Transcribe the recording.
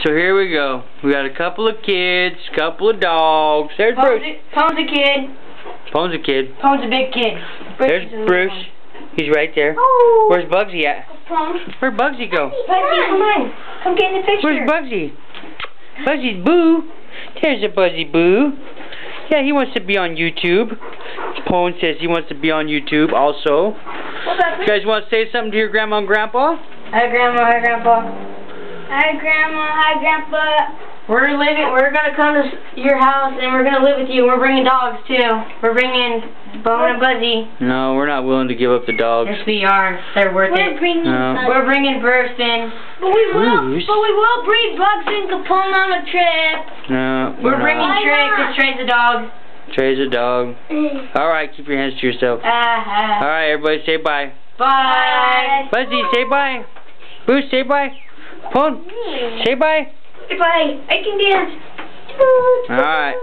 So here we go. We got a couple of kids, couple of dogs. There's Bruce. Pone's a kid. Pone's a kid. Pone's a big kid. There's Bruce. He's right there. Oh. Where's Bugsy at? Pone. Where'd Bugsy go? Bugsy, come on. Come get in the picture. Where's Bugsy? Bugsy's Boo. There's a Buzzy Boo. Yeah, he wants to be on YouTube. Pone says he wants to be on YouTube also. What's up? You guys want to say something to your grandma and grandpa? Hi, Grandma. Hi, Grandpa. Hi, Grandma. Hi, Grandpa. We're gonna come to your house and we're gonna live with you. We're bringing dogs too. We're bringing Bone and Buzzy. No, we're not willing to give up the dogs. Yes, we are. They're worth it. We're bringing Burston. But we will bring Bugs and Capone on a trip. No, we're bringing Trey, because Trey's a dog. Trey's a dog. Alright, keep your hands to yourself. Alright, everybody say bye. Bye. Buzzy, say bye. Boo, say bye. Pone, say bye. Bye. I can dance. Alright.